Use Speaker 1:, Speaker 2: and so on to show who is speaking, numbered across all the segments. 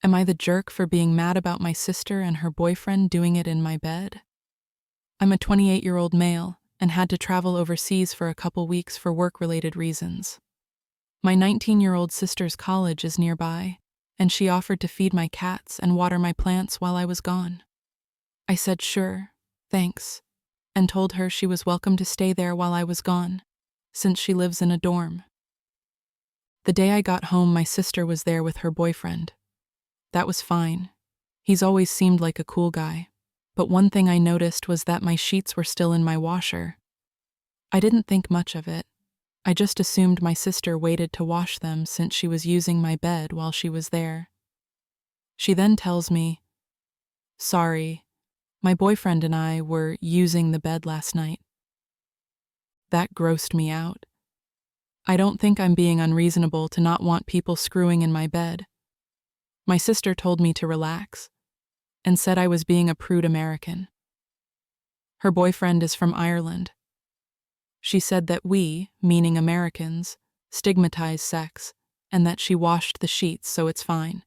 Speaker 1: Am I the jerk for being mad about my sister and her boyfriend doing it in my bed? I'm a 28-year-old male and had to travel overseas for a couple weeks for work-related reasons. My 19-year-old sister's college is nearby, and she offered to feed my cats and water my plants while I was gone. I said sure, thanks, and told her she was welcome to stay there while I was gone, since she lives in a dorm. The day I got home, my sister was there with her boyfriend. That was fine. He's always seemed like a cool guy. But one thing I noticed was that my sheets were still in my washer. I didn't think much of it. I just assumed my sister waited to wash them since she was using my bed while she was there. She then tells me, "Sorry, my boyfriend and I were using the bed last night." That grossed me out. I don't think I'm being unreasonable to not want people screwing in my bed. My sister told me to relax and said I was being a prude American. Her boyfriend is from Ireland. She said that we, meaning Americans, stigmatize sex and that she washed the sheets, so it's fine.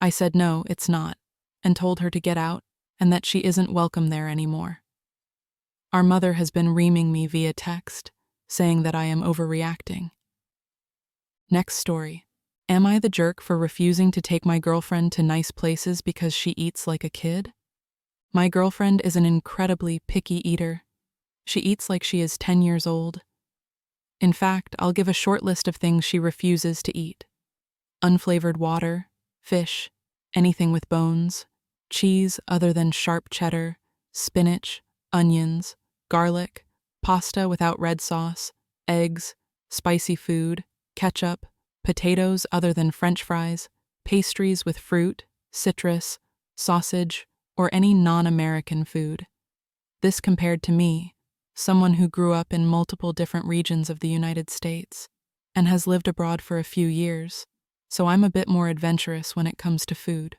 Speaker 1: I said no, it's not, and told her to get out and that she isn't welcome there anymore. Our mother has been reaming me via text, saying that I am overreacting. Next story. Am I the jerk for refusing to take my girlfriend to nice places because she eats like a kid? My girlfriend is an incredibly picky eater. She eats like she is 10 years old. In fact, I'll give a short list of things she refuses to eat: unflavored water, fish, anything with bones, cheese other than sharp cheddar, spinach, onions, garlic, pasta without red sauce, eggs, spicy food, ketchup, potatoes other than French fries, pastries with fruit, citrus, sausage, or any non-American food. This compared to me, someone who grew up in multiple different regions of the United States and has lived abroad for a few years, so I'm a bit more adventurous when it comes to food.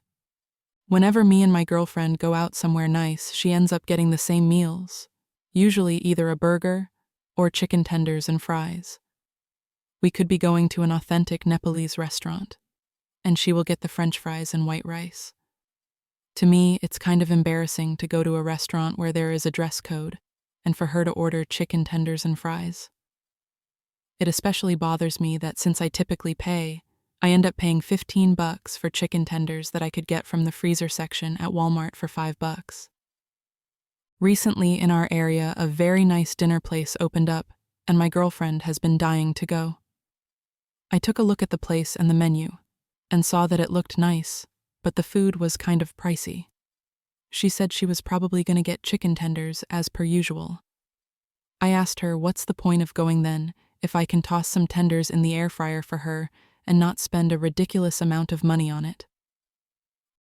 Speaker 1: Whenever me and my girlfriend go out somewhere nice, she ends up getting the same meals, usually either a burger or chicken tenders and fries. We could be going to an authentic Nepalese restaurant, and she will get the French fries and white rice. To me, it's kind of embarrassing to go to a restaurant where there is a dress code and for her to order chicken tenders and fries. It especially bothers me that since I typically pay, I end up paying $15 for chicken tenders that I could get from the freezer section at Walmart for $5. Recently in our area, a very nice dinner place opened up, and my girlfriend has been dying to go. I took a look at the place and the menu, and saw that it looked nice, but the food was kind of pricey. She said she was probably going to get chicken tenders as per usual. I asked her what's the point of going then if I can toss some tenders in the air fryer for her and not spend a ridiculous amount of money on it.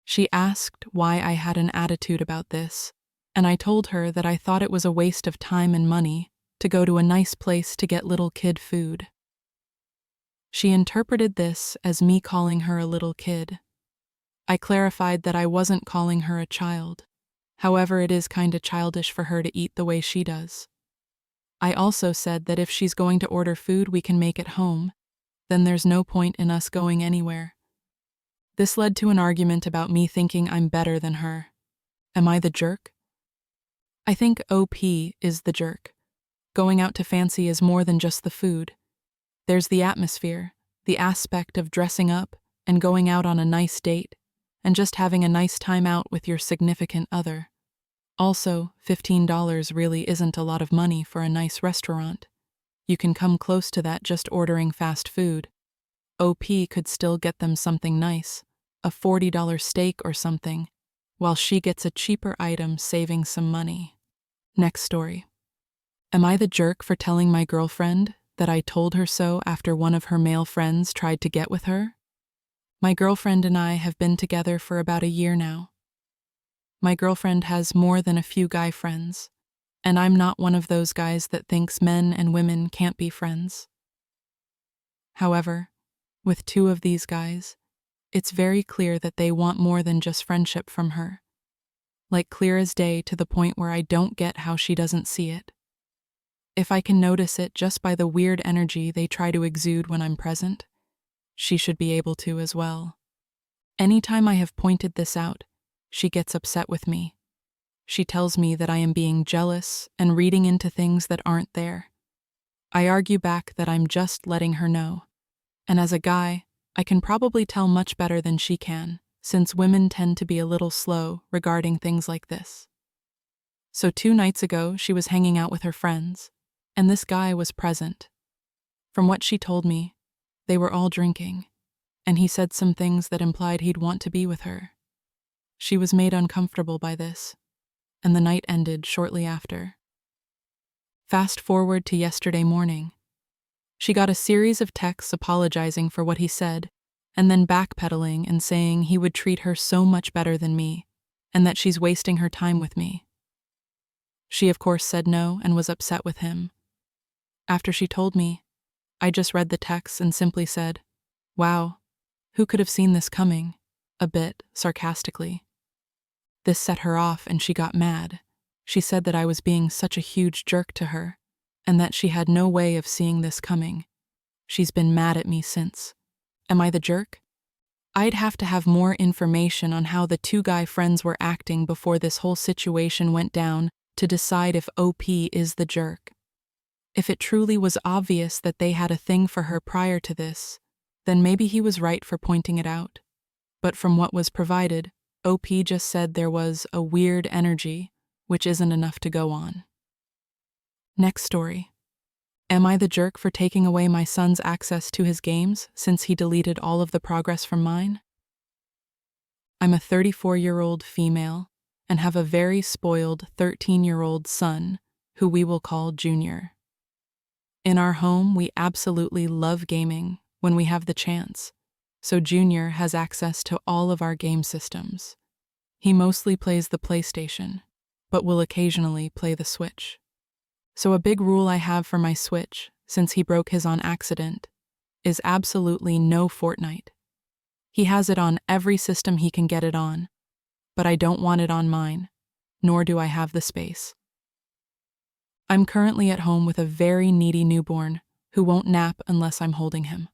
Speaker 1: She asked why I had an attitude about this, and I told her that I thought it was a waste of time and money to go to a nice place to get little kid food. She interpreted this as me calling her a little kid. I clarified that I wasn't calling her a child. However, it is kinda childish for her to eat the way she does. I also said that if she's going to order food we can make at home, then there's no point in us going anywhere. This led to an argument about me thinking I'm better than her. Am I the jerk? I think OP is the jerk. Going out to fancy is more than just the food. There's the atmosphere, the aspect of dressing up and going out on a nice date, and just having a nice time out with your significant other. Also, $15 really isn't a lot of money for a nice restaurant. You can come close to that just ordering fast food. OP could still get them something nice, a $40 steak or something, while she gets a cheaper item saving some money. Next story. Am I the jerk for telling my girlfriend that I told her so after one of her male friends tried to get with her? My girlfriend and I have been together for about a year now. My girlfriend has more than a few guy friends, and I'm not one of those guys that thinks men and women can't be friends. However, with two of these guys, it's very clear that they want more than just friendship from her. Like clear as day, to the point where I don't get how she doesn't see it. If I can notice it just by the weird energy they try to exude when I'm present, she should be able to as well. Anytime I have pointed this out, she gets upset with me. She tells me that I am being jealous and reading into things that aren't there. I argue back that I'm just letting her know. And as a guy, I can probably tell much better than she can, since women tend to be a little slow regarding things like this. So 2 nights ago, she was hanging out with her friends, and this guy was present. From what she told me, they were all drinking, and he said some things that implied he'd want to be with her. She was made uncomfortable by this, and the night ended shortly after. Fast forward to yesterday morning. She got a series of texts apologizing for what he said, and then backpedaling and saying he would treat her so much better than me, and that she's wasting her time with me. She of course said no and was upset with him. After she told me, I just read the text and simply said, "Wow, who could have seen this coming?" a bit sarcastically. This set her off and she got mad. She said that I was being such a huge jerk to her, and that she had no way of seeing this coming. She's been mad at me since. Am I the jerk? I'd have to have more information on how the two guy friends were acting before this whole situation went down to decide if OP is the jerk. If it truly was obvious that they had a thing for her prior to this, then maybe he was right for pointing it out. But from what was provided, OP just said there was a weird energy, which isn't enough to go on. Next story. Am I the jerk for taking away my son's access to his games since he deleted all of the progress from mine? I'm a 34-year-old female and have a very spoiled 13-year-old son who we will call Junior. In our home, we absolutely love gaming when we have the chance, so Junior has access to all of our game systems. He mostly plays the PlayStation, but will occasionally play the Switch. So a big rule I have for my Switch, since he broke his on accident, is absolutely no Fortnite. He has it on every system he can get it on, but I don't want it on mine, nor do I have the space. I'm currently at home with a very needy newborn who won't nap unless I'm holding him.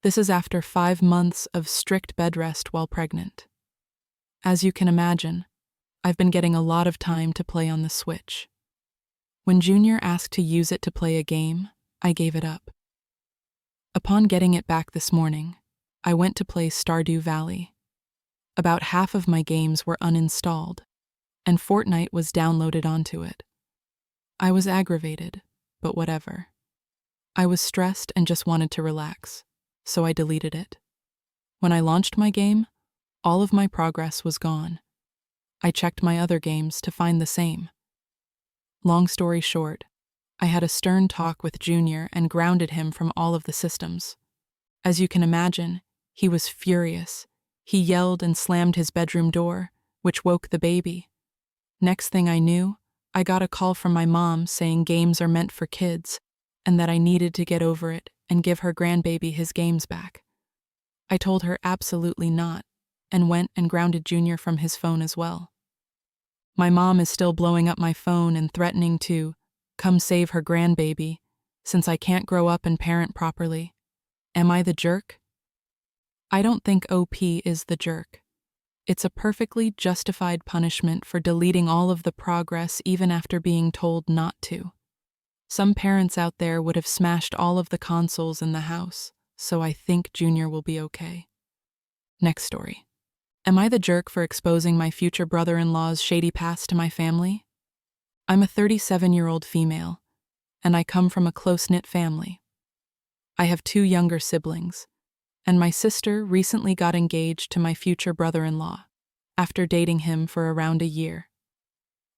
Speaker 1: This is after 5 months of strict bed rest while pregnant. As you can imagine, I've been getting a lot of time to play on the Switch. When Junior asked to use it to play a game, I gave it up. Upon getting it back this morning, I went to play Stardew Valley. About half of my games were uninstalled, and Fortnite was downloaded onto it. I was aggravated, but whatever. I was stressed and just wanted to relax, so I deleted it. When I launched my game, all of my progress was gone. I checked my other games to find the same. Long story short, I had a stern talk with Junior and grounded him from all of the systems. As you can imagine, he was furious. He yelled and slammed his bedroom door, which woke the baby. Next thing I knew, I got a call from my mom saying games are meant for kids and that I needed to get over it and give her grandbaby his games back. I told her absolutely not and went and grounded Junior from his phone as well. My mom is still blowing up my phone and threatening to come save her grandbaby since I can't grow up and parent properly. Am I the jerk? I don't think OP is the jerk. It's a perfectly justified punishment for deleting all of the progress even after being told not to. Some parents out there would have smashed all of the consoles in the house, so I think Junior will be okay. Next story. Am I the jerk for exposing my future brother-in-law's shady past to my family? I'm a 37-year-old female, and I come from a close-knit family. I have 2 younger siblings, and my sister recently got engaged to my future brother-in-law after dating him for around a year.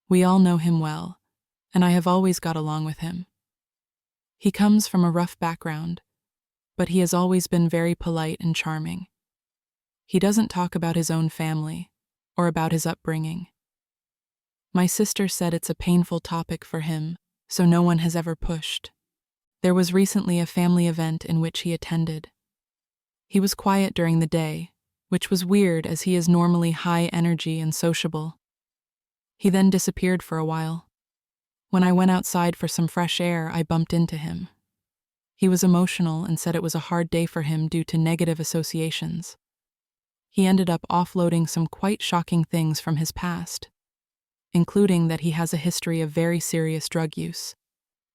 Speaker 1: We all know him well, and I have always got along with him. He comes from a rough background, but he has always been very polite and charming. He doesn't talk about his own family or about his upbringing. My sister said it's a painful topic for him, so no one has ever pushed. There was recently a family event in which he attended. He was quiet during the day, which was weird as he is normally high energy and sociable. He then disappeared for a while. When I went outside for some fresh air, I bumped into him. He was emotional and said it was a hard day for him due to negative associations. He ended up offloading some quite shocking things from his past, including that he has a history of very serious drug use,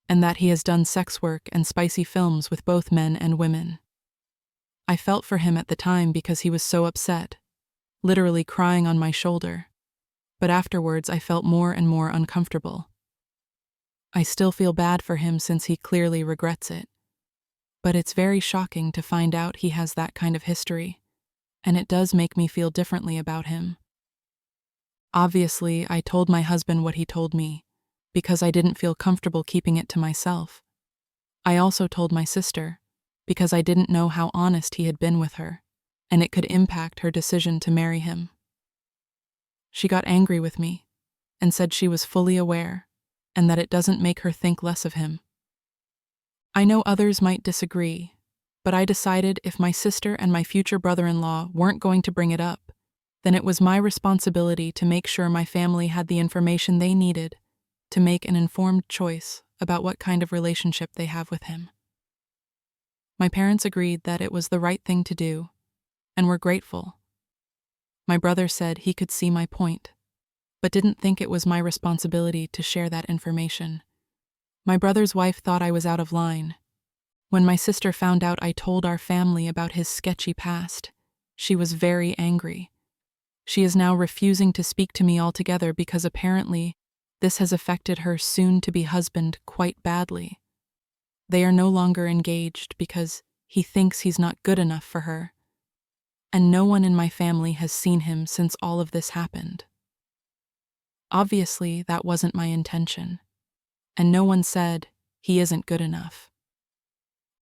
Speaker 1: and that he has done sex work and spicy films with both men and women. I felt for him at the time because he was so upset, literally crying on my shoulder, but afterwards I felt more and more uncomfortable. I still feel bad for him since he clearly regrets it, but it's very shocking to find out he has that kind of history, and it does make me feel differently about him. Obviously, I told my husband what he told me, because I didn't feel comfortable keeping it to myself. I also told my sister, because I didn't know how honest he had been with her, and it could impact her decision to marry him. She got angry with me, and said she was fully aware, and that it doesn't make her think less of him. I know others might disagree, but I decided if my sister and my future brother-in-law weren't going to bring it up, then it was my responsibility to make sure my family had the information they needed to make an informed choice about what kind of relationship they have with him. My parents agreed that it was the right thing to do, and were grateful. My brother said he could see my point, but didn't think it was my responsibility to share that information. My brother's wife thought I was out of line. When my sister found out I told our family about his sketchy past, she was very angry. She is now refusing to speak to me altogether because apparently this has affected her soon-to-be husband quite badly. They are no longer engaged because he thinks he's not good enough for her, and no one in my family has seen him since all of this happened. Obviously, that wasn't my intention, and no one said he isn't good enough.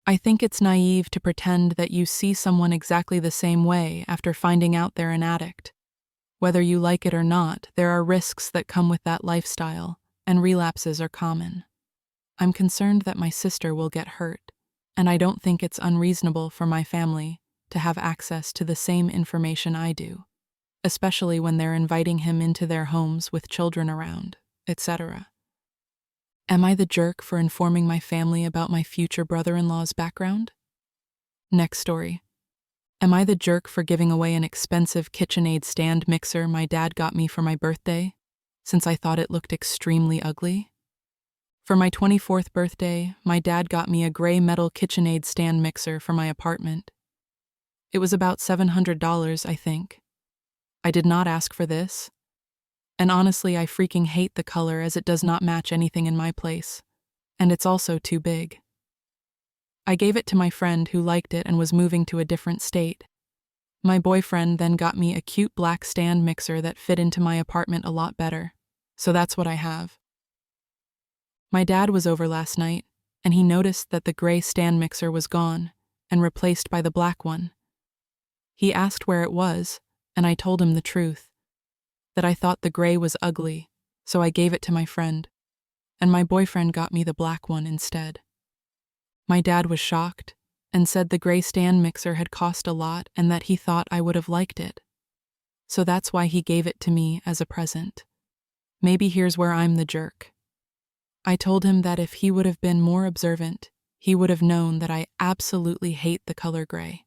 Speaker 1: I think it's naive to pretend that you see someone exactly the same way after finding out they're an addict. Whether you like it or not, there are risks that come with that lifestyle, and relapses are common. I'm concerned that my sister will get hurt, and I don't think it's unreasonable for my family to have access to the same information I do, especially when they're inviting him into their homes with children around, etc. Am I the jerk for informing my family about my future brother-in-law's background? Next story. Am I the jerk for giving away an expensive KitchenAid stand mixer my dad got me for my birthday, since I thought it looked extremely ugly? For my 24th birthday, my dad got me a gray metal KitchenAid stand mixer for my apartment. It was about $700, I think. I did not ask for this, and honestly I freaking hate the color as it does not match anything in my place, and it's also too big. I gave it to my friend who liked it and was moving to a different state. My boyfriend then got me a cute black stand mixer that fit into my apartment a lot better, so that's what I have. My dad was over last night, and he noticed that the gray stand mixer was gone and replaced by the black one. He asked where it was, and I told him the truth, that I thought the gray was ugly, so I gave it to my friend, and my boyfriend got me the black one instead. My dad was shocked and said the gray stand mixer had cost a lot and that he thought I would have liked it. So that's why he gave it to me as a present. Maybe here's where I'm the jerk. I told him that if he would have been more observant, he would have known that I absolutely hate the color gray.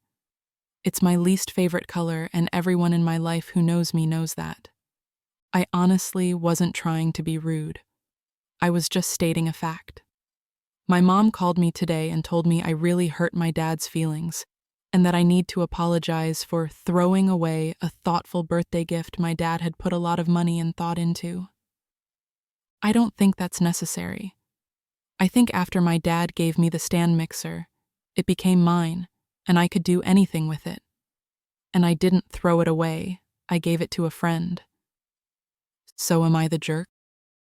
Speaker 1: It's my least favorite color, and everyone in my life who knows me knows that. I honestly wasn't trying to be rude. I was just stating a fact. My mom called me today and told me I really hurt my dad's feelings, and that I need to apologize for throwing away a thoughtful birthday gift my dad had put a lot of money and thought into. I don't think that's necessary. I think after my dad gave me the stand mixer, it became mine, and I could do anything with it. And I didn't throw it away, I gave it to a friend. So am I the jerk?